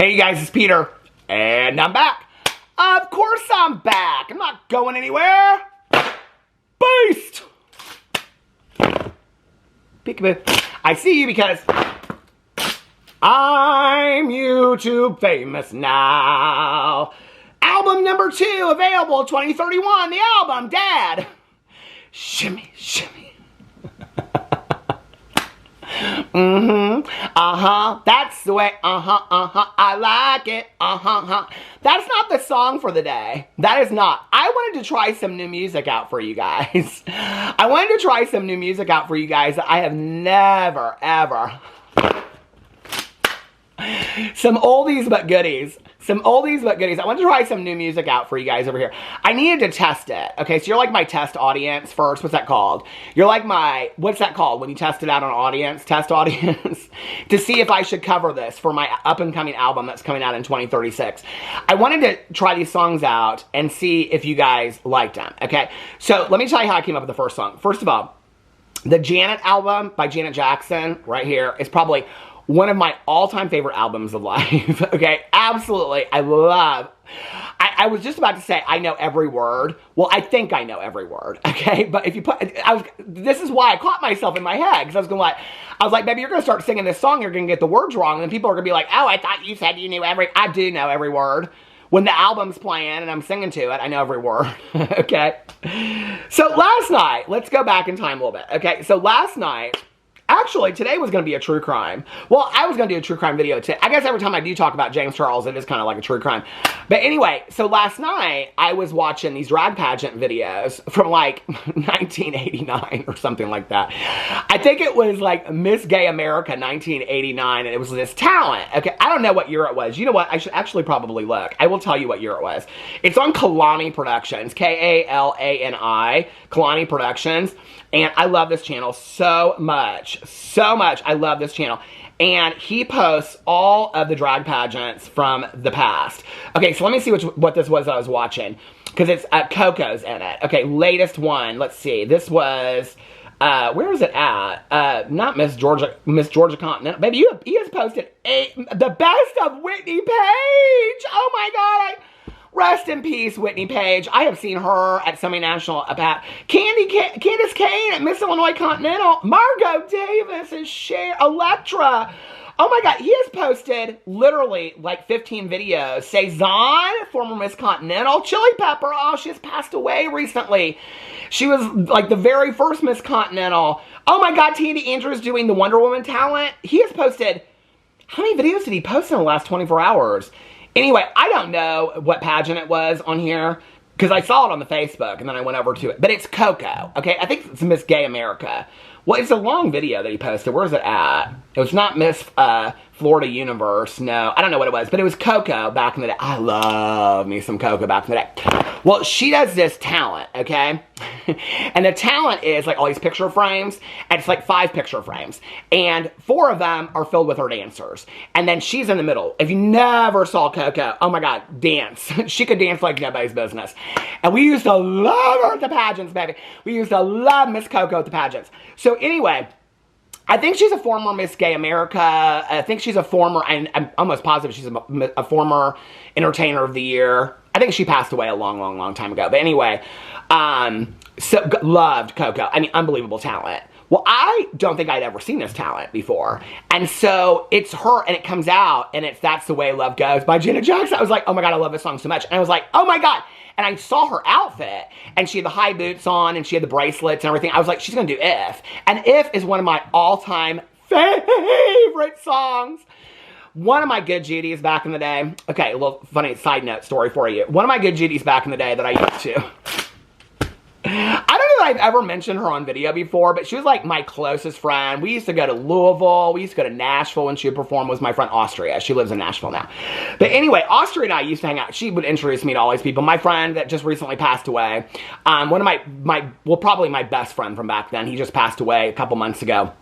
Hey guys, it's Peter, and I'm back. Of course I'm back. I'm not going anywhere. Beast! Peekaboo. I see you because I'm YouTube famous now. Album number 2 available 2031. The album, Dad. Shimmy, shimmy. That's the way, I like it, That's not the song for the day. That is not. I wanted to try some new music out for you guys. I wanted to try some new music out for you guys that I have never, ever. Some oldies but goodies. Some oldies but goodies. I want to try some new music out for you guys over here. I needed to test it. Okay, so you're like my test audience first. What's that called? You're like my, what's that called when you test it out on audience? Test audience? To see if I should cover this for my up-and-coming album that's coming out in 2036. I wanted to try these songs out and see if you guys liked them. Okay, so let me tell you how I came up with the first song. First of all, the Janet album by Janet Jackson right here is probably one of my all-time favorite albums of life. Okay, absolutely. I love. I was just about to say I know every word. Well, I think I know every word. Okay, but if you put, this is why I caught myself in my head because I was like, baby, you're gonna start singing this song, you're gonna get the words wrong, and then people are gonna be like, oh, I thought you said you knew every. I do know every word. When the album's playing and I'm singing to it, I know every word. Okay. So last night, let's go back in time a little bit. Okay, so last night. Actually, today was going to be a true crime. Well, I was going to do a true crime video today. I guess every time I do talk about James Charles, it is kind of like a true crime. But anyway, so last night, I was watching these drag pageant videos from like 1989 or something like that. I think it was like Miss Gay America 1989, and it was this talent. Okay, I don't know what year it was. You know what? I should actually probably look. I will tell you what year it was. It's on Kalani Productions, K-A-L-A-N-I, Kalani Productions. And I love this channel so much. So much. I love this channel. And he posts all of the drag pageants from the past. Okay, so let me see what this was that I was watching. Because it's Coco's in it. Okay, latest one. Let's see. This was, where is it at? Not Miss Georgia Continental. Baby, he has posted the best of Whitney Page. Oh my God, rest in peace, Whitney Page. I have seen her at semi-national about Candace Kane at Miss Illinois Continental. Margot Davis and Cher, Electra. Oh my God, he has posted literally like 15 videos. Cezanne, former Miss Continental. Chili Pepper, oh, she has passed away recently. She was like the very first Miss Continental. Oh my God, Tandy Andrews doing the Wonder Woman talent. He has posted, how many videos did he post in the last 24 hours? Anyway, I don't know what pageant it was on here, because I saw it on the Facebook, and then I went over to it. But it's Coco, okay? I think it's Miss Gay America. Well, it's a long video that he posted. Where's it at? It was not Miss Florida Universe. No, I don't know what it was. But it was Coco back in the day. I love me some Coco back in the day. Well, she does this talent, okay? And the talent is like all these picture frames. And it's like 5 picture frames. And 4 of them are filled with her dancers. And then she's in the middle. If you never saw Coco, oh my God, dance. She could dance like nobody's business. And we used to love her at the pageants, baby. We used to love Miss Coco at the pageants. So anyway, I think she's a former Miss Gay America. I think she's a former, and I'm almost positive she's a former Entertainer of the Year. I think she passed away a long, long, long time ago. But anyway, so loved Coco. I mean, unbelievable talent. Well, I don't think I'd ever seen this talent before. And so it's her, and it comes out, and it's That's the Way Love Goes by Janet Jackson. I was like, oh my God, I love this song so much. And I was like, oh my God. And I saw her outfit, and she had the high boots on, and she had the bracelets and everything. I was like, she's going to do If. And If is one of my all-time favorite songs. One of my good Judies back in the day. Okay, a little funny side note story for you. One of my good Judies back in the day that I used to. I don't know that I've ever mentioned her on video before, but she was like my closest friend. We used to go to Louisville. We used to go to Nashville when she would perform. Was my friend Austria. She lives in Nashville now. But anyway, Austria and I used to hang out. She would introduce me to all these people. My friend that just recently passed away. One of well, probably my best friend from back then. He just passed away a couple months ago.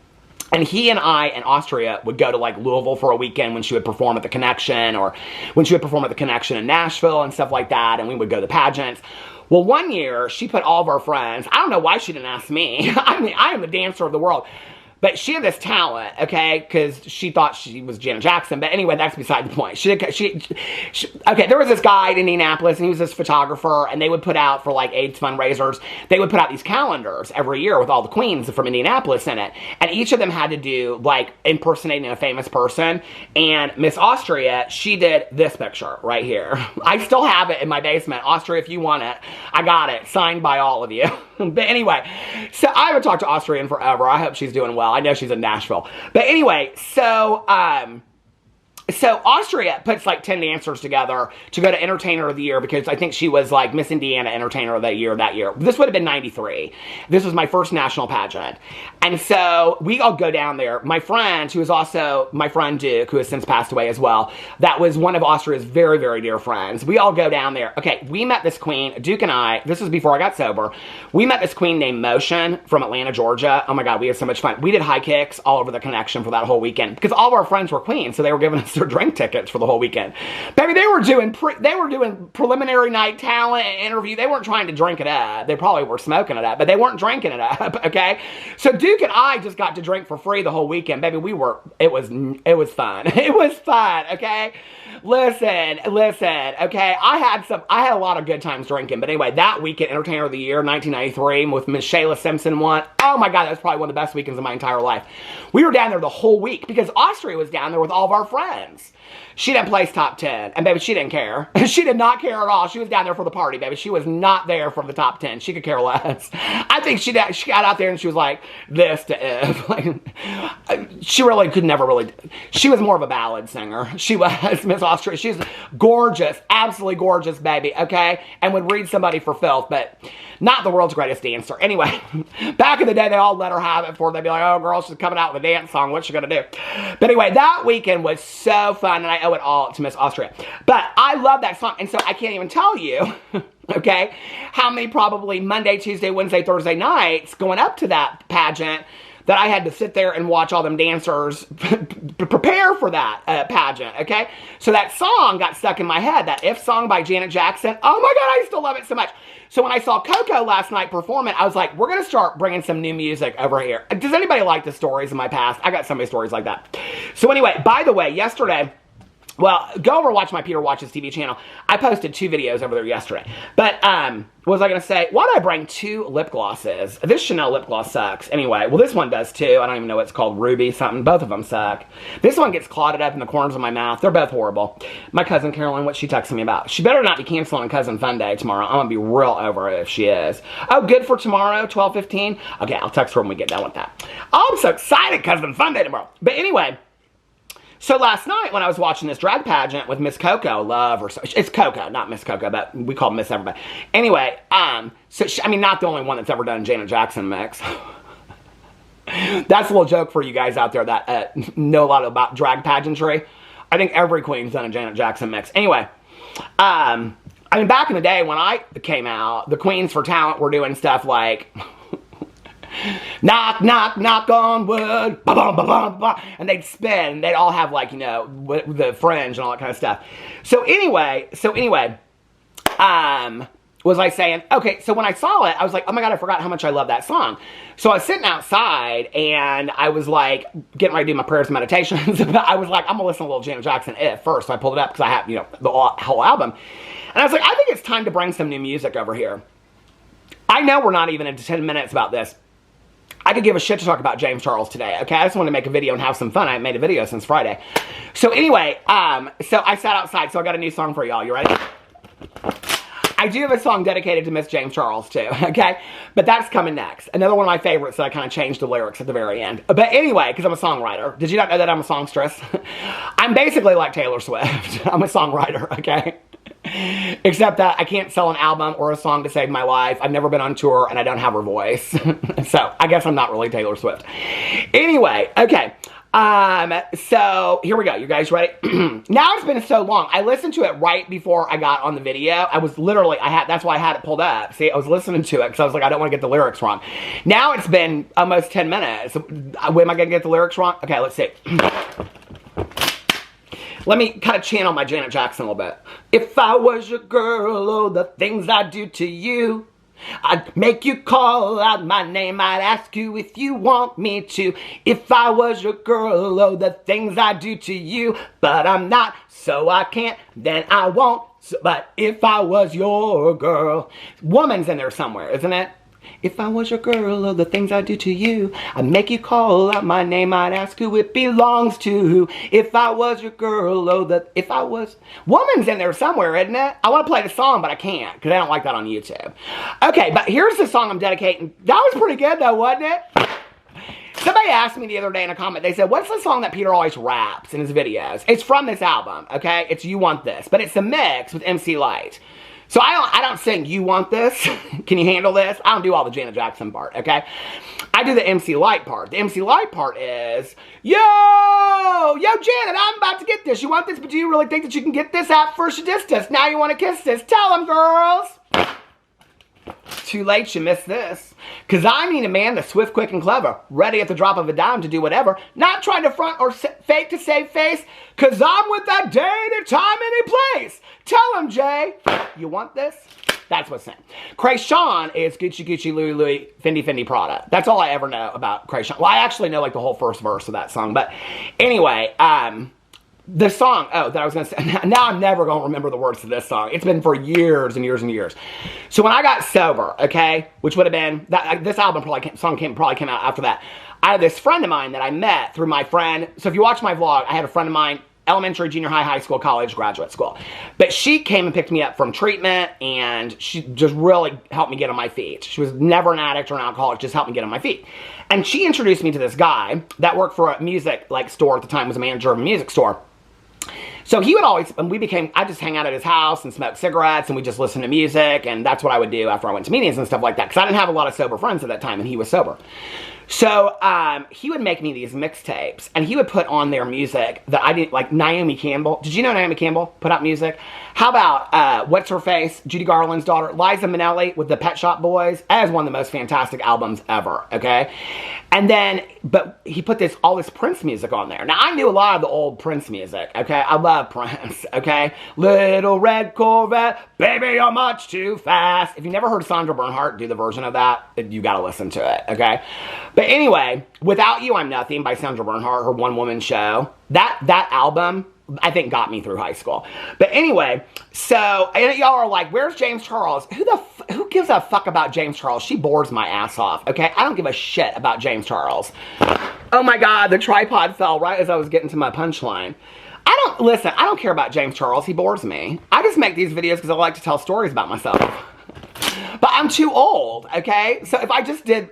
And he and I and Austria would go to like Louisville for a weekend when she would perform at the Connection, or when she would perform at the Connection in Nashville and stuff like that. And we would go to the pageants. Well, one year she put all of our friends, I don't know why she didn't ask me. I mean, I am the dancer of the world. But she had this talent, okay, because she thought she was Janet Jackson. But anyway, that's beside the point. Okay, there was this guy in Indianapolis, and he was this photographer, and they would put out, for like AIDS fundraisers, they would put out these calendars every year with all the queens from Indianapolis in it. And each of them had to do, like, impersonating a famous person. And Miss Austria, she did this picture right here. I still have it in my basement. Austria, if you want it, I got it. Signed by all of you. But anyway, so I haven't talked to Austria in forever. I hope she's doing well. I know she's in Nashville. But anyway, so Austria puts like 10 dancers together to go to Entertainer of the Year, because I think she was like Miss Indiana Entertainer of the Year that year. This would have been 93. This was my first national pageant. And so we all go down there. My friend, who is also my friend Duke, who has since passed away as well, that was one of Austria's very, very dear friends. We all go down there. Okay, we met this queen, Duke and I, this was before I got sober. We met this queen named Monn from Atlanta, Georgia. Oh my God, we had so much fun. We did high kicks all over the connection for that whole weekend, because all of our friends were queens, so they were giving us their drink tickets for the whole weekend. Baby, they were doing preliminary night talent and interview. They weren't trying to drink it up. They probably were smoking it up, but they weren't drinking it up, okay? So Duke and I just got to drink for free the whole weekend. Baby, it was fun. It was fun, okay? Listen, okay? I had a lot of good times drinking, but anyway, that weekend, Entertainer of the Year, 1993, with Miss Shayla Simpson won. Oh my God, that was probably one of the best weekends of my entire life. We were down there the whole week, because Austria was down there with all of our friends. She didn't place top 10, and baby, she didn't care. She did not care at all. She was down there for the party, baby. She was not there for the top 10. She could care less. I think she got out there and she was like this to If. Like, she really could never really. She was more of a ballad singer. She was Miss Austria. She's gorgeous, absolutely gorgeous, baby. Okay, and would read somebody for filth, but not the world's greatest dancer. Anyway, back in the day, they all let her have it before they'd be like, oh, girl, she's coming out with a dance song. What's she gonna do? But anyway, that weekend was so fun, and I owe it all to Miss Austria. But I love that song, and so I can't even tell you, okay, how many probably Monday, Tuesday, Wednesday, Thursday nights going up to that pageant that I had to sit there and watch all them dancers prepare for that pageant, okay? So that song got stuck in my head, that If song by Janet Jackson. Oh my God, I still love it so much. So when I saw Coco last night perform it, I was like, we're going to start bringing some new music over here. Does anybody like the stories in my past? I got so many stories like that. So anyway, by the way, yesterday, well, go over and watch my Peter Watches TV channel. I posted 2 videos over there yesterday. But, what was I going to say? Why did I bring 2 lip glosses? This Chanel lip gloss sucks. Anyway, well, this one does too. I don't even know what it's called. Ruby something. Both of them suck. This one gets clotted up in the corners of my mouth. They're both horrible. My cousin Caroline, what she texted me about? She better not be canceling Cousin Fun Day tomorrow. I'm going to be real over it if she is. Oh, good for tomorrow, 12:15? Okay, I'll text her when we get done with that. Oh, I'm so excited, Cousin Fun Day tomorrow. But anyway, so last night when I was watching this drag pageant with Miss Coco, love her. It's Coco, not Miss Coco, but we call Miss everybody. Anyway, so she, I mean, not the only one that's ever done Janet Jackson mix. That's a little joke for you guys out there that know a lot about drag pageantry. I think every queen's done a Janet Jackson mix. Anyway, I mean, back in the day when I came out, the queens for talent were doing stuff like knock, knock, knock on wood, ba -bum, ba -bum, ba, and they'd spin, and they'd all have, like, you know, the fringe and all that kind of stuff. So anyway, was I saying, okay, so when I saw it, I was like, oh my God, I forgot how much I love that song. So I was sitting outside, and I was like, getting ready to do my prayers and meditations, but I was like, I'm gonna listen to a little Janet Jackson If first. So I pulled it up, because I have, you know, the whole album. And I was like, I think it's time to bring some new music over here. I know we're not even into 10 minutes about this. I could give a shit to talk about James Charles today, okay? I just want to make a video and have some fun. I haven't made a video since Friday. So anyway, so I sat outside, so I got a new song for y'all. You ready? I do have a song dedicated to Miss James Charles, too, okay? But that's coming next. Another one of my favorites that I kind of changed the lyrics at the very end. But anyway, because I'm a songwriter. Did you not know that I'm a songstress? I'm basically like Taylor Swift. I'm a songwriter, okay? Except that I can't sell an album or a song to save my life. I've never been on tour, and I don't have her voice. So, I guess I'm not really Taylor Swift. Anyway, okay. So, here we go. You guys ready? Now it's been so long. I listened to it right before I got on the video. I was literally, that's why I had it pulled up. See, I was listening to it, because I was like, I don't want to get the lyrics wrong. Now it's been almost 10 minutes. When am I going to get the lyrics wrong? Okay, let's see. Let me kind of channel my Janet Jackson a little bit. If I was your girl, oh, the things I'd do to you. I'd make you call out my name. I'd ask you if you want me to. If I was your girl, oh, the things I do to you. But I'm not, so I can't, then I won't. So, but if I was your girl. Woman's in there somewhere, isn't it? If I was your girl, oh, the things I do to you. I'd make you call out my name. I'd ask who it belongs to. If I was your girl, oh, if I was... Woman's in there somewhere, isn't it? I want to play the song, but I can't, because I don't like that on YouTube. Okay, but here's the song I'm dedicating. That was pretty good, though, wasn't it? Somebody asked me the other day in a comment, they said, what's the song that Peter always raps in his videos? It's from this album, okay? It's You Want This, but it's a mix with MC Lyte. So I don't sing You Want This. Can you handle this? I don't do all the Janet Jackson part, okay? I do the MC Lyte part. The MC Lyte part is, yo, Janet, I'm about to get this. You want this, but do you really think that you can get this out first you dissed us? Now you want to kiss this. Tell them, girls. Too late, you missed this. Because I need a man that's swift, quick, and clever. Ready at the drop of a dime to do whatever. Not trying to front or fake to save face. Because I'm with that date, time, any place. Tell him, Jay. You want this? That's what's saying. Krayshawn is Gucci, Gucci, Louis, Louis, Fendi, Fendi, Prada. That's all I ever know about Krayshawn. Well, I actually know like the whole first verse of that song. But anyway, the song, that I was going to say, now I'm never going to remember the words to this song. It's been for years and years and years. So when I got sober, okay, which would have been, this album probably came out after that. I had this friend of mine that I met through my friend. So if you watch my vlog, I had a friend of mine, elementary, junior high, high school, college, graduate school. But she came and picked me up from treatment, and she just really helped me get on my feet. She was never an addict or an alcoholic, just helped me get on my feet. And she introduced me to this guy that worked for a music store at the time, was a manager of a music store. So he would always, and I just hang out at his house and smoke cigarettes, and we just listen to music, and that's what I would do after I went to meetings and stuff like that, because I didn't have a lot of sober friends at that time, and he was sober. So he would make me these mixtapes, and he would put on their music that I didn't, like Naomi Campbell. Did you know Naomi Campbell put out music? How about, what's her face? Judy Garland's daughter, Liza Minnelli with the Pet Shop Boys. That is one of the most fantastic albums ever, okay? And then, but he put all this Prince music on there. Now, I knew a lot of the old Prince music, okay? I love Prince, okay? Little Red Corvette, baby, you're much too fast. If you never heard Sandra Bernhardt do the version of that, you gotta listen to it, okay? But anyway, Without You, I'm Nothing by Sandra Bernhardt, her one-woman show. That album, I think, got me through high school. But anyway, so y'all are like, where's James Charles? Who gives a fuck about James Charles? She bores my ass off, okay? I don't give a shit about James Charles. Oh my God, the tripod fell right as I was getting to my punchline. I don't care about James Charles. He bores me. I just make these videos because I like to tell stories about myself. But I'm too old, okay? So if I just did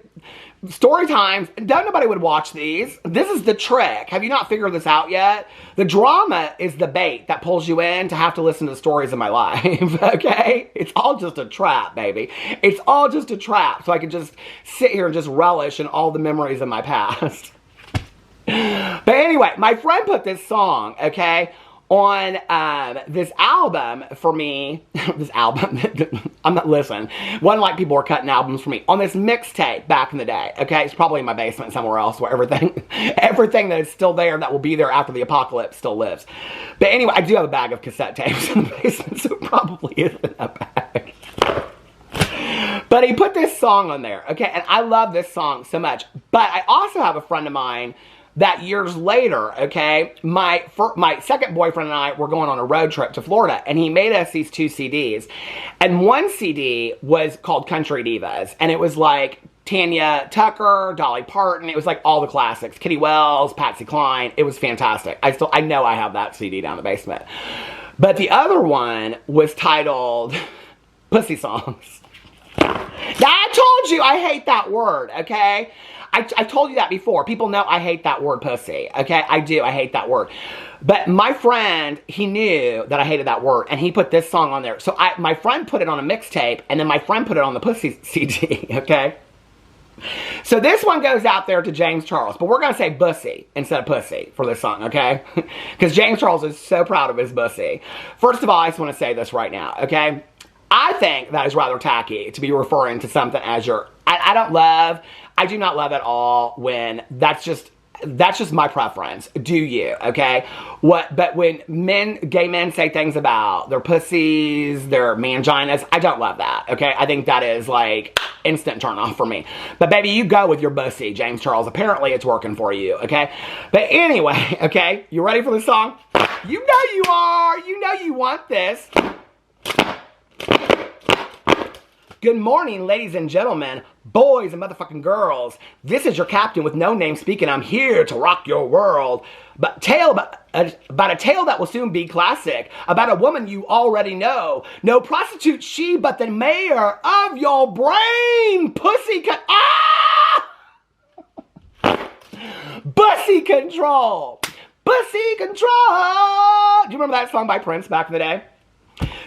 story times, nobody would watch these. This is the trick. Have you not figured this out yet? The drama is the bait that pulls you in to have to listen to the stories of my life, okay? It's all just a trap, baby. It's all just a trap, so I can just sit here and just relish in all the memories of my past. But anyway, my friend put this song, okay, on this album for me. This album, listen, wasn't like people were cutting albums for me. On this mixtape back in the day, okay? It's probably in my basement somewhere else where everything that is still there that will be there after the apocalypse still lives. But anyway, I do have a bag of cassette tapes in the basement, so it probably is in that bag. But he put this song on there, okay? And I love this song so much. But I also have a friend of mine that years later, okay, my second boyfriend and I were going on a road trip to Florida, and he made us these 2 CDs. And one CD was called Country Divas, and it was like Tanya Tucker, Dolly Parton. It was like all the classics. Kitty Wells, Patsy Cline. It was fantastic. I know I have that CD down in the basement. But the other one was titled Pussy Songs. Now, I told you I hate that word, okay? I told you that before. People know I hate that word, pussy. Okay, I do. I hate that word. But my friend, he knew that I hated that word, and he put this song on there. So my friend put it on a mixtape, and then my friend put it on the pussy CD, okay? So this one goes out there to James Charles, but we're going to say bussy instead of pussy for this song, okay? Because James Charles is so proud of his bussy. First of all, I just want to say this right now, okay? I think that is rather tacky to be referring to something as your... I do not love at all when that's just That's just my preference. Do you, okay? But when gay men say things about their pussies, their manginas, I don't love that, okay? I think that is like instant turn off for me. But baby, you go with your pussy, James Charles. Apparently it's working for you, okay? But anyway, okay, you ready for the song? You know you are. You know you want this. Good morning, ladies and gentlemen, boys and motherfucking girls. This is your captain with no name speaking. I'm here to rock your world. About a tale that will soon be classic. About a woman you already know. No prostitute she, but the mayor of your brain. Bussy control. Bussy control. Do you remember that song by Prince back in the day?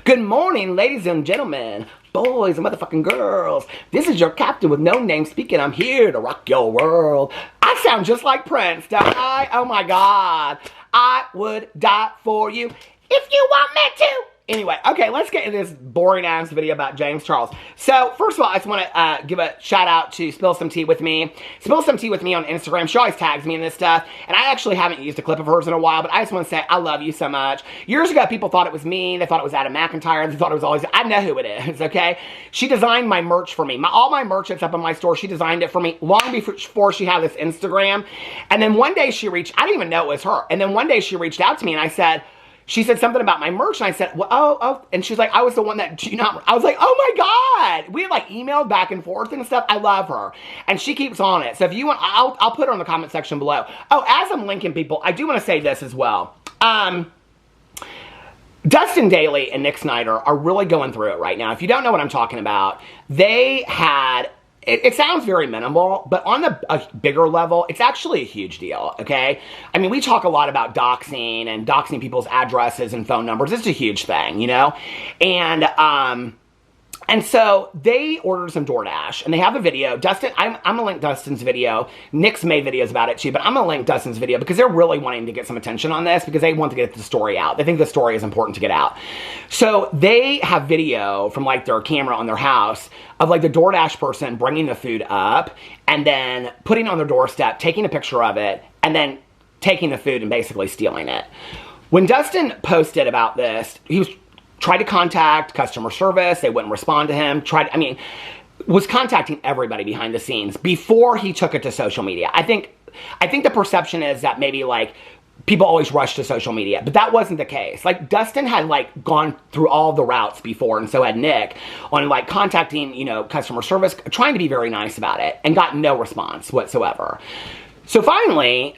Good morning, ladies and gentlemen, boys and motherfucking girls. This is your captain with no name speaking. I'm here to rock your world. I sound just like Prince, don't I? Oh my God. I would die for you if you want me to. Anyway, okay, let's get into this boring-ass video about James Charles. So, first of all, I just want to give a shout-out to Spill Some Tea With Me. Spill Some Tea With Me on Instagram. She always tags me in this stuff, and I actually haven't used a clip of hers in a while, but I just want to say I love you so much. Years ago, people thought it was me. They thought it was Adam McIntyre. They thought it was always... I know who it is, okay? She designed my merch for me. All my merch that's up in my store, she designed it for me long before she had this Instagram. And then one day she reached... I didn't even know it was her. And then one day she reached out to me, and I said... She said something about my merch, and I said, well, oh, and she's like, I was the one that, I was like, oh my God. We had like emailed back and forth and stuff. I love her. And she keeps on it. So if you want, I'll put her in the comment section below. Oh, as I'm linking people, I do want to say this as well. Dustin Daly and Nick Snyder are really going through it right now. If you don't know what I'm talking about, they had... It sounds very minimal, but on a bigger level, it's actually a huge deal, okay? I mean, we talk a lot about doxing and doxing people's addresses and phone numbers. It's a huge thing, you know? And so they ordered some DoorDash, and they have a video. Dustin, I'm going to link Dustin's video. Nick's made videos about it too, but I'm going to link Dustin's video because they're really wanting to get some attention on this because they want to get the story out. They think the story is important to get out. So they have video from like their camera on their house of like the DoorDash person bringing the food up and then putting it on their doorstep, taking a picture of it, and then taking the food and basically stealing it. When Dustin posted about this, he tried to contact customer service. They wouldn't respond to him. Was contacting everybody behind the scenes before he took it to social media. I think the perception is that maybe like people always rush to social media, but that wasn't the case. Like Dustin had like gone through all the routes before, and so had Nick on like contacting, customer service, trying to be very nice about it, and got no response whatsoever. So finally,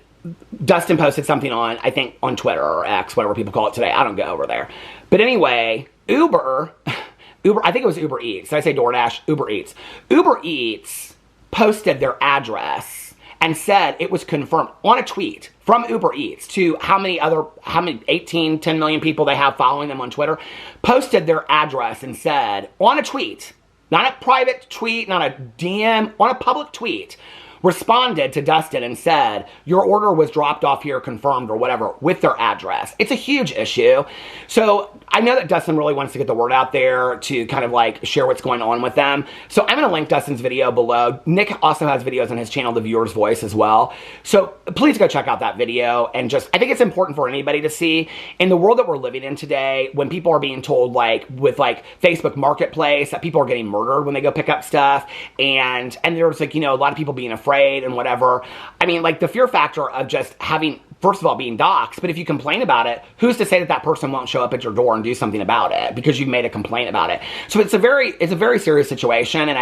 Dustin posted something on, I think, on Twitter or X, whatever people call it today. I don't go over there. But anyway, Uber, I think it was Uber Eats. Did I say DoorDash? Uber Eats. Uber Eats posted their address and said it was confirmed on a tweet from Uber Eats to how many 10 million people they have following them on Twitter, posted their address and said on a tweet, not a private tweet, not a DM, on a public tweet, responded to Dustin and said, your order was dropped off here, confirmed, or whatever, with their address. It's a huge issue. So I know that Dustin really wants to get the word out there to kind of like share what's going on with them. So I'm going to link Dustin's video below. Nick also has videos on his channel, The Viewer's Voice, as well. So please go check out that video. And I think it's important for anybody to see in the world that we're living in today, when people are being told like with like Facebook Marketplace that people are getting murdered when they go pick up stuff. And there's like, a lot of people being afraid and whatever. I mean, like the fear factor of just having, first of all, being doxxed, but if you complain about it, who's to say that that person won't show up at your door and do something about it because you've made a complaint about it? So it's a very serious situation, and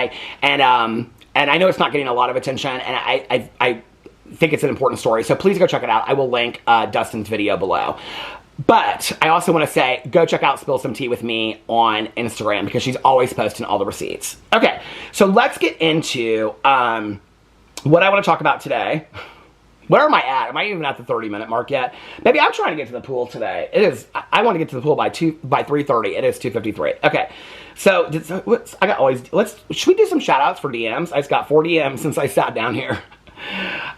I know it's not getting a lot of attention, and I think it's an important story. So please go check it out. I will link Dustin's video below. But I also want to say, go check out Spill Some Tea With Me on Instagram because she's always posting all the receipts. Okay, so let's get into what I want to talk about today. Where am I at? Am I even at the 30-minute mark yet? Maybe I'm trying to get to the pool today. I want to get to the pool by 3:30. It is 2:53. Okay. So, should we do some shout outs for DMs? I just got 4 DMs since I sat down here.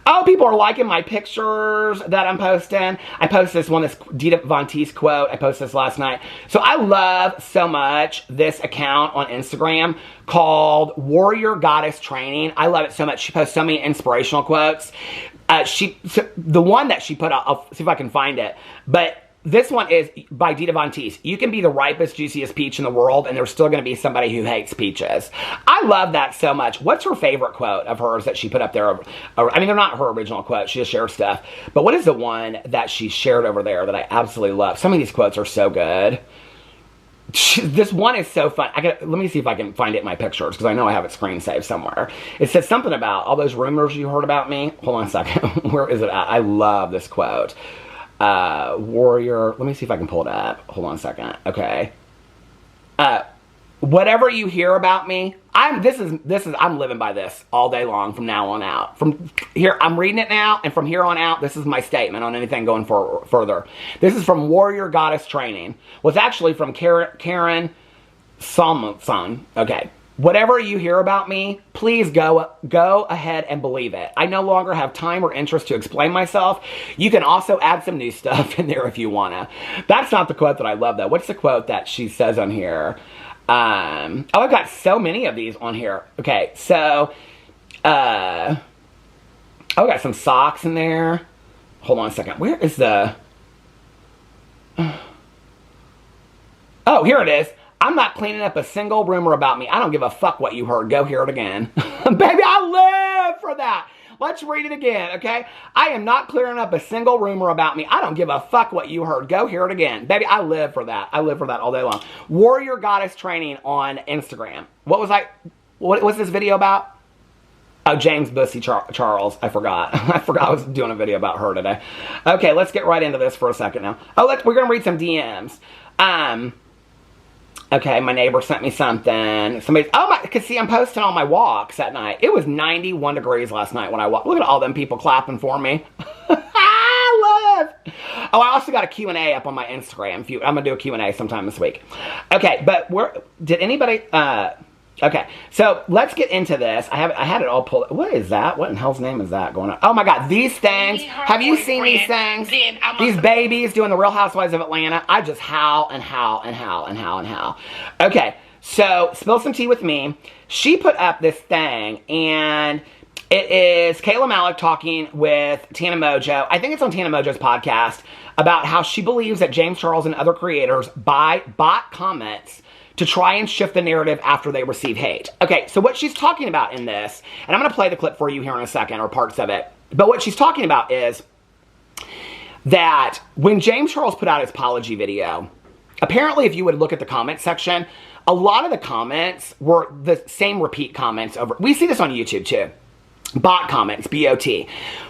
Oh, people are liking my pictures that I'm posting. I posted this one, this Dita Von Teese quote. I posted this last night. So I love so much this account on Instagram called Warrior Goddess Training. I love it so much. She posts so many inspirational quotes. The one that she put out, I'll see if I can find it, but this one is by Dita Von Teese. You can be the ripest, juiciest peach in the world, and there's still going to be somebody who hates peaches. I love that so much. What's her favorite quote of hers that she put up there? I mean, they're not her original quotes. She just shared stuff. But what is the one that she shared over there that I absolutely love? Some of these quotes are so good. This one is so fun. Let me see if I can find it in my pictures, because I know I have it screen saved somewhere. It says something about all those rumors you heard about me. Hold on a second. Where is it at? I love this quote. Warrior. Let me see if I can pull it up. Hold on a second. Okay. Whatever you hear about me, I'm living by this all day long from now on out. From here, I'm reading it now, and from here on out, this is my statement on anything going further. This is from Warrior Goddess Training. Well, it's actually from Karen Salmonson. Okay. Whatever you hear about me, please go ahead and believe it. I no longer have time or interest to explain myself. You can also add some new stuff in there if you wanna. That's not the quote that I love, though. What's the quote that she says on here? Oh, I've got so many of these on here. Okay, so, I got some socks in there. Hold on a second. Where is the... Oh, here it is. I'm not cleaning up a single rumor about me. I don't give a fuck what you heard. Go hear it again. Baby, I live for that. Let's read it again, okay? I am not clearing up a single rumor about me. I don't give a fuck what you heard. Go hear it again. Baby, I live for that. I live for that all day long. Warrior Goddess Training on Instagram. What was this video about? Oh, James Bussy Charles. I forgot. I forgot I was doing a video about her today. Okay, let's get right into this for a second now. Oh, we're going to read some DMs. Okay, my neighbor sent me something. Because see, I'm posting on my walks at night. It was 91 degrees last night when I walked. Look at all them people clapping for me. I love. Oh, I also got a Q&A up on my Instagram. I'm going to do a Q&A sometime this week. Okay, but did anybody... Okay, so let's get into this. I had it all pulled. What is that? What in hell's name is that going on? Oh my God, these things. Have you seen these things? These babies doing the Real Housewives of Atlanta. I just howl and howl and howl and howl and howl. Okay, so Spill Some Tea With Me. She put up this thing, and it is Kayla Malec talking with Tana Mongeau. I think it's on Tana Mongeau's podcast about how she believes that James Charles and other creators buy bot comments to try and shift the narrative after they receive hate. Okay, so what she's talking about in this, and I'm going to play the clip for you here in a second, or parts of it, but what she's talking about is that when James Charles put out his apology video, apparently if you would look at the comment section, a lot of the comments were the same repeat comments over. We see this on YouTube too. Bot comments, B-O-T,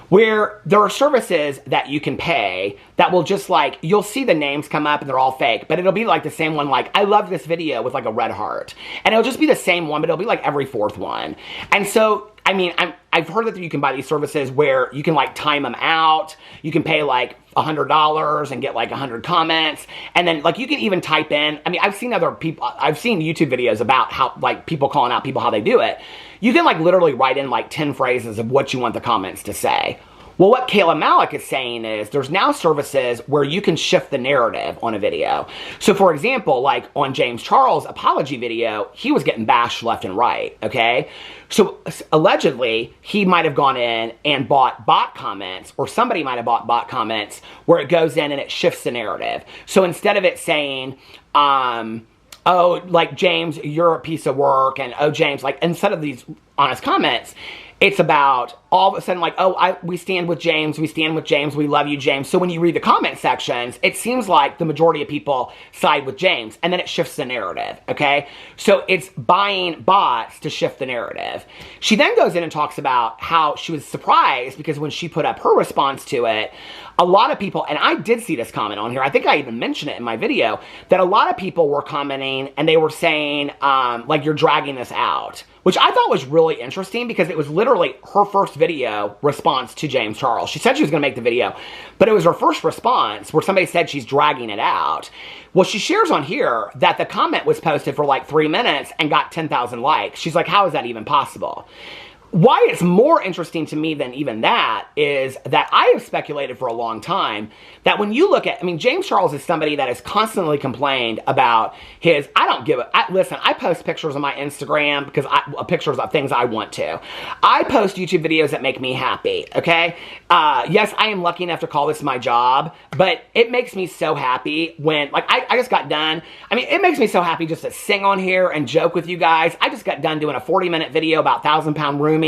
where there are services that you can pay that will just like, you'll see the names come up and they're all fake, but it'll be like the same one, like, I love this video with like a red heart. And it'll just be the same one, but it'll be like every fourth one. And so, I mean, I've heard that you can buy these services where you can like time them out. You can pay like $100 and get like 100 comments. And then like you can even type in, I mean, I've seen YouTube videos about how like people calling out people, how they do it. You can like literally write in like 10 phrases of what you want the comments to say. Well, what Kayla Malec is saying is there's now services where you can shift the narrative on a video. So for example, like on James Charles' apology video, he was getting bashed left and right, okay? So allegedly, he might have gone in and bought bot comments, or somebody might have bought bot comments where it goes in and it shifts the narrative. So instead of it saying, oh, like, James, you're a piece of work, and oh, James, like, instead of these honest comments, it's about all of a sudden like, oh, we stand with James, we love you, James. So when you read the comment sections, it seems like the majority of people side with James, and then it shifts the narrative, okay? So it's buying bots to shift the narrative. She then goes in and talks about how she was surprised because when she put up her response to it, a lot of people, and I did see this comment on here, I think I even mentioned it in my video, that a lot of people were commenting and they were saying, like, you're dragging this out, which I thought was really interesting because it was literally her first video response to James Charles. She said she was going to make the video, but it was her first response where somebody said she's dragging it out. Well, she shares on here that the comment was posted for like 3 minutes and got 10,000 likes. She's like, how is that even possible? why it's more interesting to me than even that is that I have speculated for a long time that when you look at, I mean, James Charles is somebody that has constantly complained about his, listen, I post pictures on my Instagram because pictures of things I want to. I post YouTube videos that make me happy, okay? Yes, I am lucky enough to call this my job, but it makes me so happy when, like, I just got done. I mean, it makes me so happy just to sing on here and joke with you guys. I just got done doing a 40-minute video about 1,000-pound roomies.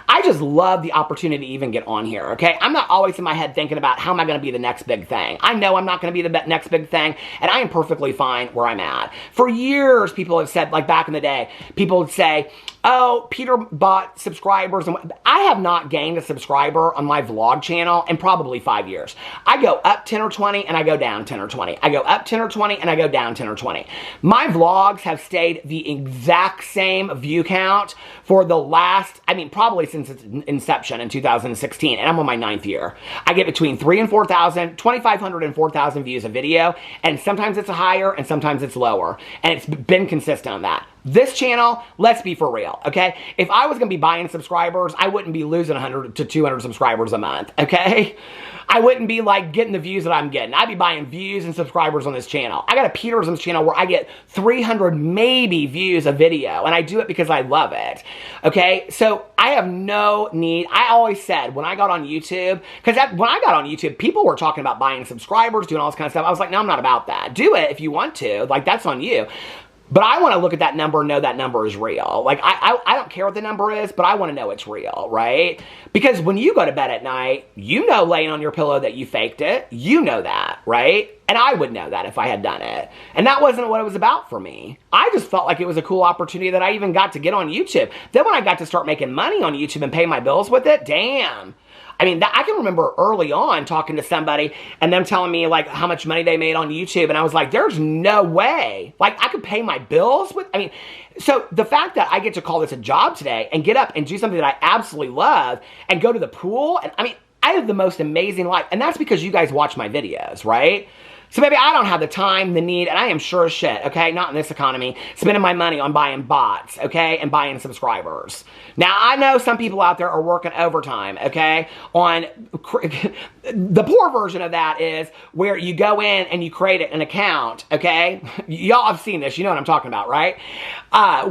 I just love the opportunity to even get on here, okay? I'm not always in my head thinking about how am I going to be the next big thing. I know I'm not going to be the next big thing, and I am perfectly fine where I'm at. For years, people have said, like back in the day, people would say, oh, Peter bought subscribers. And I have not gained a subscriber on my vlog channel in probably 5 years. I go up 10 or 20 and I go down 10 or 20. I go up 10 or 20 and I go down 10 or 20. My vlogs have stayed the exact same view count for the last, I mean, probably since its inception in 2016, and I'm on my 9th year. I get between 3,000 and 4,000, 2,500 and 4,000 views a video, and sometimes it's higher and sometimes it's lower, and it's been consistent on that. This channel, let's be for real, okay? If I was going to be buying subscribers, I wouldn't be losing 100 to 200 subscribers a month, okay? I wouldn't be like getting the views that I'm getting. I'd be buying views and subscribers on this channel. I got a Peterson's channel where I get 300 maybe views a video, and I do it because I love it, okay? So I have no need. I always said when I got on YouTube, because when I got on YouTube, people were talking about buying subscribers, doing all this kind of stuff. I was like, no, I'm not about that. Do it if you want to. Like, that's on you. But I want to look at that number and know that number is real. Like, I don't care what the number is, but I want to know it's real, right? Because when you go to bed at night, you know laying on your pillow that you faked it. You know that, right? And I would know that if I had done it. And that wasn't what it was about for me. I just felt like it was a cool opportunity that I even got to get on YouTube. Then when I got to start making money on YouTube and pay my bills with it, damn. I mean, I can remember early on talking to somebody and them telling me, like, how much money they made on YouTube. And I was like, there's no way. Like, I could pay my bills with, I mean, so the fact that I get to call this a job today and get up and do something that I absolutely love and go to the pool. And I mean, I have the most amazing life. And that's because you guys watch my videos, right? So maybe I don't have the time, the need, and I am sure as shit, okay, not in this economy, spending my money on buying bots, okay, and buying subscribers. Now, I know some people out there are working overtime, okay, on, the poor version of that is where you go in and you create an account, okay? Y'all have seen this, you know what I'm talking about, right?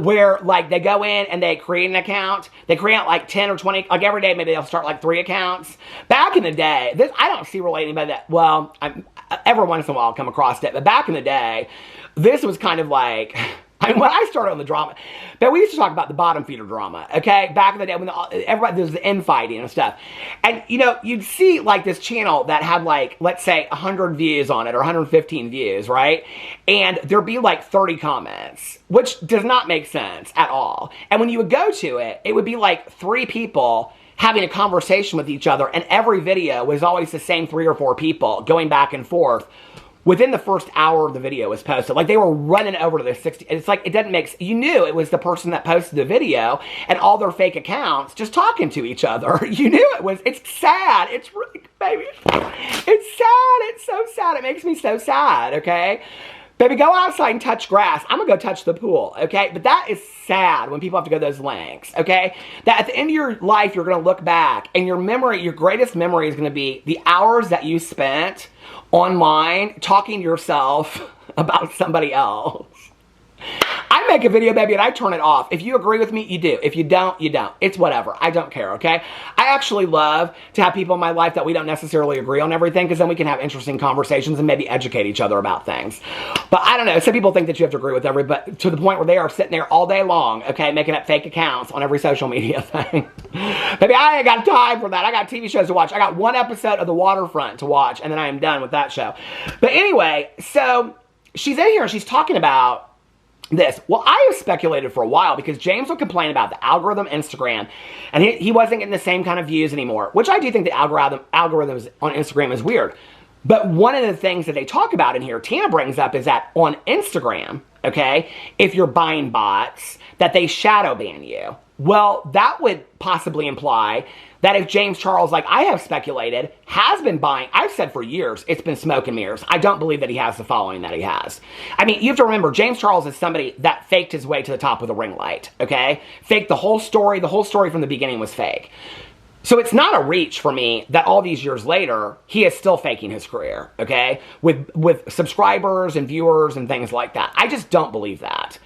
Where, like, they go in and they create an account, they create like 10 or 20, like every day maybe they'll start like 3 accounts. Back in the day, I don't see really anybody that, well, every once in a while I'll come across it, but back in the day, this was kind of like, I mean, when I started on the drama, but we used to talk about the bottom feeder drama, okay? Back in the day when everybody, there was the infighting and stuff. And, you know, you'd see like this channel that had like, let's say 100 views on it or 115 views, right? And there'd be like 30 comments, which does not make sense at all. And when you would go to it, it would be like 3 people having a conversation with each other, and every video was always the same 3 or 4 people going back and forth. Within the first hour the video was posted, like they were running over to the 60. It's like, it doesn't make, you knew it was the person that posted the video and all their fake accounts just talking to each other. You knew it was, it's sad. It's really, baby, it's sad. It's so sad. It makes me so sad, okay? Baby, go outside and touch grass. I'm gonna go touch the pool, okay? But that is sad when people have to go those lengths, okay? That at the end of your life, you're gonna look back and your memory, your greatest memory is gonna be the hours that you spent online talking to yourself about somebody else. I make a video, baby, and I turn it off. If you agree with me, you do. If you don't, you don't. It's whatever. I don't care, okay? I actually love to have people in my life that we don't necessarily agree on everything, because then we can have interesting conversations and maybe educate each other about things. But I don't know. Some people think that you have to agree with everybody, to the point where they are sitting there all day long, okay, making up fake accounts on every social media thing. Baby, I ain't got time for that. I got TV shows to watch. I got 1 episode of The Waterfront to watch, and then I am done with that show. But anyway, so she's in here and she's talking about this. Well, I have speculated for a while because James would complain about the algorithm Instagram, and he wasn't getting the same kind of views anymore, which I do think the algorithms on Instagram is weird. But one of the things that they talk about in here, Tana brings up, is that on Instagram, okay, if you're buying bots, that they shadow ban you. Well, that would possibly imply that if James Charles, like I have speculated, has been buying, I've said for years, it's been smoke and mirrors. I don't believe that he has the following that he has. I mean, you have to remember, James Charles is somebody that faked his way to the top with a ring light, okay? Faked the whole story from the beginning was fake. So it's not a reach for me that all these years later, he is still faking his career, okay? With subscribers and viewers and things like that. I just don't believe that.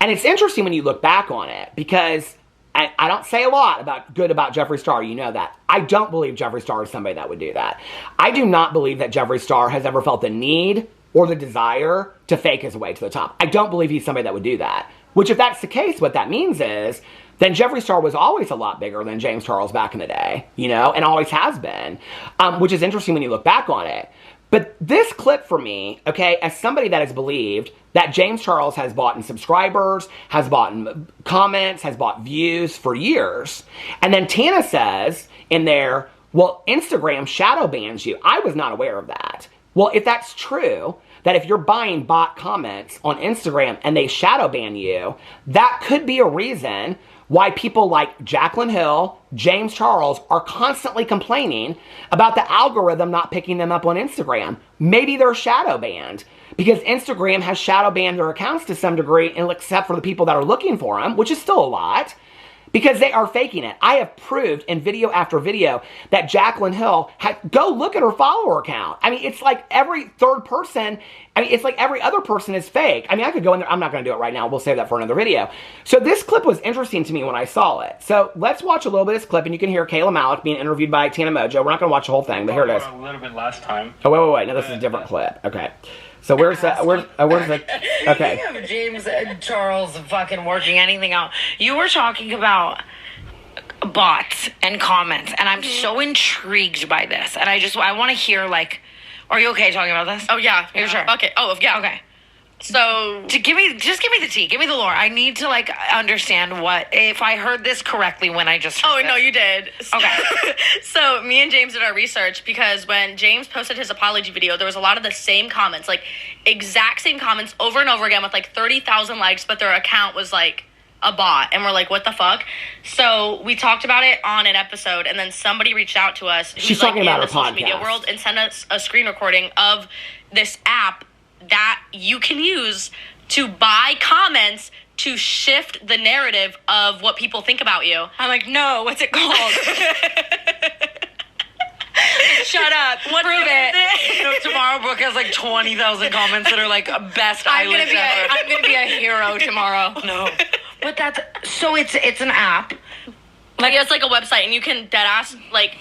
And it's interesting when you look back on it, because I don't say a lot about Jeffree Star, you know that. I don't believe Jeffree Star is somebody that would do that. I do not believe that Jeffree Star has ever felt the need or the desire to fake his way to the top. I don't believe he's somebody that would do that. Which, if that's the case, what that means is, then Jeffree Star was always a lot bigger than James Charles back in the day, you know, and always has been, which is interesting when you look back on it. But this clip for me, okay, as somebody that has believed that James Charles has bought in subscribers, has bought in comments, has bought views for years, and then Tana says in there, well, Instagram shadow bans you. I was not aware of that. Well, if that's true, that if you're buying bot comments on Instagram and they shadow ban you, that could be a reason why people like Jaclyn Hill, James Charles are constantly complaining about the algorithm not picking them up on Instagram. Maybe they're shadow banned because Instagram has shadow banned their accounts to some degree, except for the people that are looking for them, which is still a lot. Because they are faking it. I have proved in video after video that Jaclyn Hill, go look at her follower count. I mean, it's like every third person, I mean, it's like every other person is fake. I mean, I could go in there, I'm not going to do it right now. We'll save that for another video. So this clip was interesting to me when I saw it. So let's watch a little bit of this clip, and you can hear Kayla Malec being interviewed by Tana Mongeau. We're not going to watch the whole thing, but here it is. A little bit last time. Oh, wait. No, this is a different clip. Okay. So where's the, okay. You have James Charles fucking working anything out. You were talking about bots and comments, and I'm so intrigued by this. And I want to hear, like, are you okay talking about this? Oh, yeah. You're sure? Okay. Oh, yeah. Okay. So, just give me the tea. Give me the lore. I need to, like, understand if I heard this correctly when I just heard no, you did. Okay. So, me and James did our research because when James posted his apology video, there was a lot of the same comments, like, exact same comments over and over again with, like, 30,000 likes, but their account was, like, a bot. And we're like, what the fuck? So, we talked about it on an episode, and then somebody reached out to us She's talking about in the her social media podcast. world and sent us a screen recording of this app that you can use to buy comments to shift the narrative of what people think about you. I'm like, no, what's it called? Shut up. What Prove is it. You know, tomorrow Brooke has like 20,000 comments that are like best eyelids ever. I'm gonna be a hero tomorrow. No. But it's an app. Like, it's like a website, and you can deadass, like,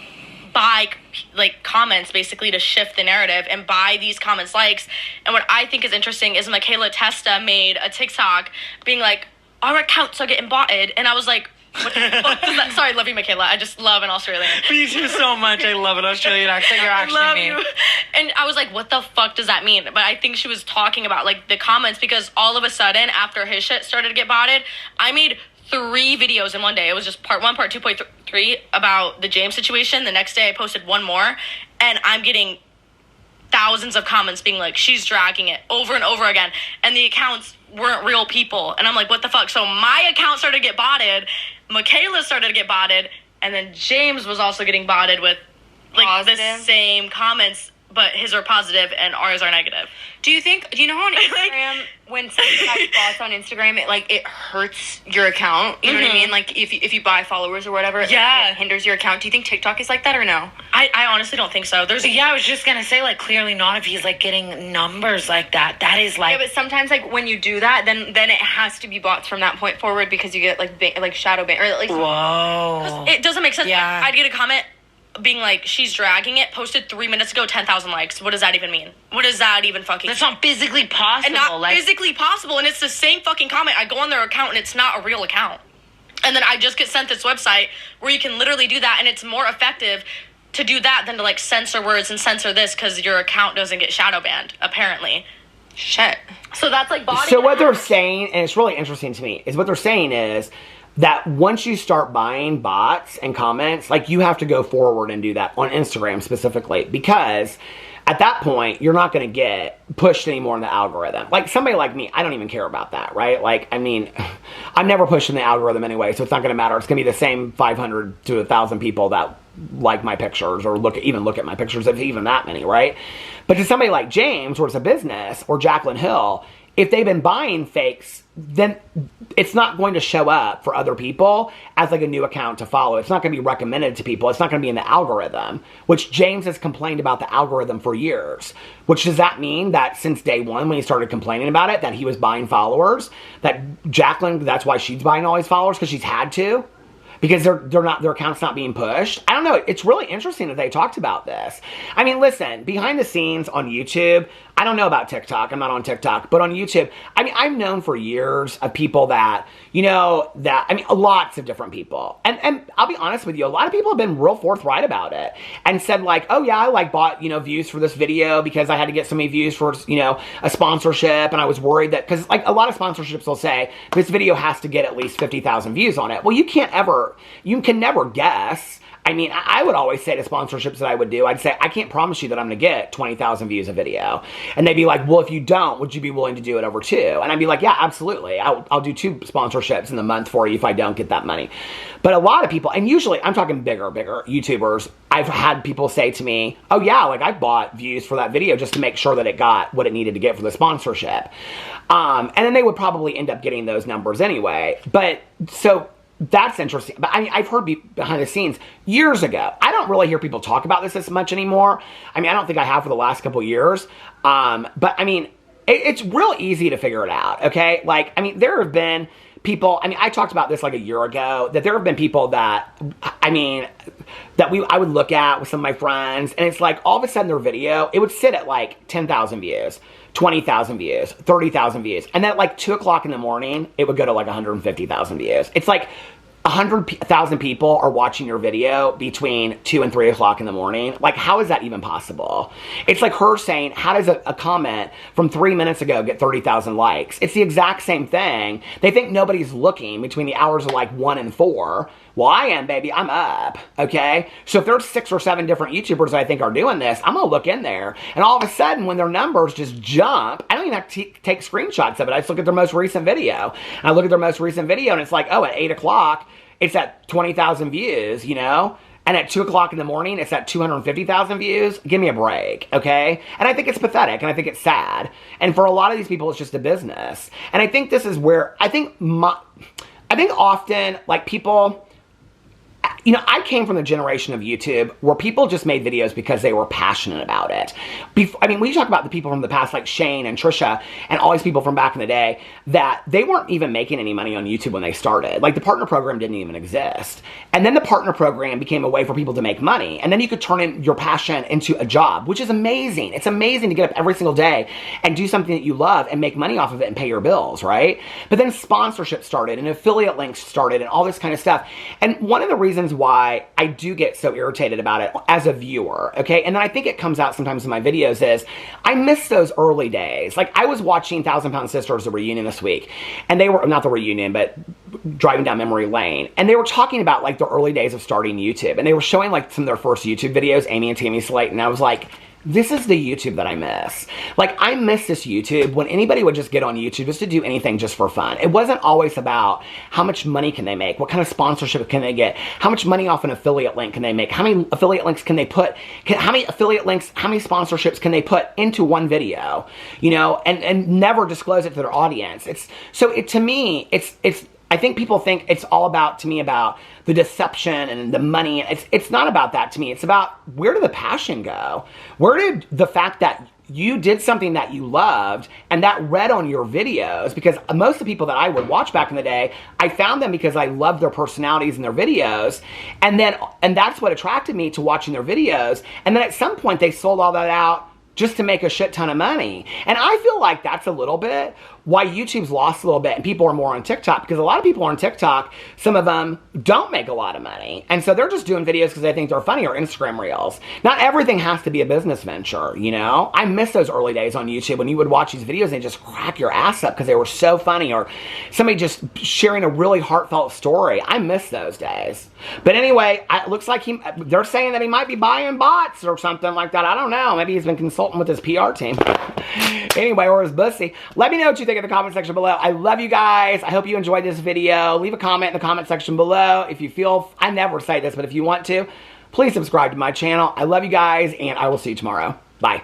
buy, like, comments, basically, to shift the narrative and buy these comments likes. And what I think is interesting is Michaela Testa made a TikTok being like, our accounts are getting botted. And I was like, what the fuck does that? Sorry, love you, Michaela. I just love an Australian. Me too so much. I love an Australian accent. You're actually love me. you. And I was like, what the fuck does that mean? But I think she was talking about, like, the comments, because all of a sudden, after his shit started to get botted, I made 3 videos in one day. It was just part 1, part 2, part 3 about the James situation. The next day I posted one more, and I'm getting thousands of comments being like, she's dragging it over and over again. And the accounts weren't real people. And I'm like, what the fuck? So my account started to get botted. Michaela started to get botted. And then James was also getting botted with, like, positive? the same comments, but his are positive and ours are negative. Do you know how on Instagram, when someone has bots on Instagram, it hurts your account? You know what I mean? Like, if you buy followers or whatever, it hinders your account. Do you think TikTok is like that or no? I honestly don't think so. I was just going to say, like, clearly not if he's, like, getting numbers like that. That is, like... Yeah, but sometimes, like, when you do that, then it has to be bots from that point forward because you get, like, shadow ban, or at least... Whoa. It doesn't make sense. Yeah. I'd get a comment being like, she's dragging it, posted 3 minutes ago, 10,000 likes. What does that even mean? What does that even fucking That's not physically possible. And not physically possible, and it's the same fucking comment. I go on their account, and it's not a real account. And then I just get sent this website where you can literally do that, and it's more effective to do that than to, like, censor words and censor this because your account doesn't get shadow banned, apparently. Shit. So that's, like, body. So what they're saying, and it's really interesting to me, is what they're saying is, that once you start buying bots and comments, like, you have to go forward and do that on Instagram specifically, because at that point, you're not going to get pushed anymore in the algorithm. Like, somebody like me, I don't even care about that, right? Like, I mean, I'm never pushing the algorithm anyway, so it's not going to matter. It's going to be the same 500 to 1,000 people that like my pictures or look at my pictures, if even that many, right? But to somebody like James, or it's a business, or Jaclyn Hill, if they've been buying fakes, then it's not going to show up for other people as like a new account to follow. It's not going to be recommended to people. It's not going to be in the algorithm, which James has complained about the algorithm for years. Which, does that mean that since day one, when he started complaining about it, that he was buying followers? That Jaclyn, that's why she's buying all these followers, because she's had to? Because their account's not being pushed. I don't know. It's really interesting that they talked about this. I mean, listen, behind the scenes on YouTube, I don't know about TikTok. I'm not on TikTok. But on YouTube, I mean, I've known for years of people that, lots of different people. And I'll be honest with you, a lot of people have been real forthright about it and said like, oh yeah, I bought, views for this video because I had to get so many views for, a sponsorship. And I was worried that, because a lot of sponsorships will say, this video has to get at least 50,000 views on it. Well, you can never guess. I mean, I would always say to sponsorships that I would do, I'd say, I can't promise you that I'm going to get 20,000 views a video. And they'd be like, well, if you don't, would you be willing to do it over 2? And I'd be like, yeah, absolutely. I'll do 2 sponsorships in the month for you if I don't get that money. But a lot of people, and usually I'm talking bigger YouTubers, I've had people say to me, oh yeah, I bought views for that video just to make sure that it got what it needed to get for the sponsorship. And then they would probably end up getting those numbers anyway. But so that's interesting. But I mean, I've heard behind the scenes years ago. I don't really hear people talk about this as much anymore. I mean, I don't think I have for the last couple years. But I mean, it's real easy to figure it out. Okay. I mean, there have been people, I mean, I talked about this a year ago, that there have been people that, I mean, I would look at with some of my friends, and it's all of a sudden their video, it would sit at 10,000 views. 20,000 views, 30,000 views. And then at 2 o'clock in the morning, it would go to 150,000 views. It's 100,000 people are watching your video between 2 and 3 o'clock in the morning. How is that even possible? It's like her saying, how does a comment from 3 minutes ago get 30,000 likes? It's the exact same thing. They think nobody's looking between the hours of 1 and 4. Well, I am, baby. I'm up, okay? So if there's 6 or 7 different YouTubers that I think are doing this, I'm going to look in there. And all of a sudden, when their numbers just jump, I don't even have to take screenshots of it. I just look at their most recent video. And I look at their most recent video, and it's at 8 o'clock, it's at 20,000 views, And at 2 o'clock in the morning, it's at 250,000 views. Give me a break, okay? And I think it's pathetic, and I think it's sad. And for a lot of these people, it's just a business. And I think this is where, I think often, people, I came from the generation of YouTube where people just made videos because they were passionate about it. I mean, when you talk about the people from the past, like Shane and Trisha and all these people from back in the day, that they weren't even making any money on YouTube when they started. The partner program didn't even exist. And then the partner program became a way for people to make money. And then you could turn in your passion into a job, which is amazing. It's amazing to get up every single day and do something that you love and make money off of it and pay your bills, right? But then sponsorship started and affiliate links started and all this kind of stuff. And one of the reasons why I do get so irritated about it as a viewer, okay? And then I think it comes out sometimes in my videos is, I miss those early days. I was watching 1,000 Pound Sisters, the reunion this week, and they were, not the reunion, but driving down memory lane, and they were talking about the early days of starting YouTube, and they were showing some of their first YouTube videos, Amy and Tammy Slate, and I was like, this is the YouTube that I miss. I miss this YouTube when anybody would just get on YouTube just to do anything just for fun. It wasn't always about how much money can they make, what kind of sponsorship can they get, how much money off an affiliate link can they make, how many affiliate links can they put, how many sponsorships can they put into one video, and never disclose it to their audience. To me, I think people think it's all about, to me, about the deception and the money. It's not about that to me. It's about, where did the passion go? Where did the fact that you did something that you loved and that read on your videos? Because most of the people that I would watch back in the day, I found them because I loved their personalities and their videos. And that's what attracted me to watching their videos. And then at some point they sold all that out just to make a shit ton of money. And I feel like that's a little bit why YouTube's lost a little bit and people are more on TikTok, because a lot of people on TikTok, some of them don't make a lot of money. And so they're just doing videos because they think they're funny, or Instagram reels. Not everything has to be a business venture, you know? I miss those early days on YouTube when you would watch these videos and just crack your ass up because they were so funny, or somebody just sharing a really heartfelt story. I miss those days. But anyway, it looks like they're saying that he might be buying bots or something like that. I don't know. Maybe he's been consulting with his PR team. Anyway, or his bussy. Let me know what you think in the comment section below. I love you guys. I hope you enjoyed this video. Leave a comment in the comment section below if you feel, I never say this, but if you want to, please subscribe to my channel. I love you guys, and I will see you tomorrow. Bye.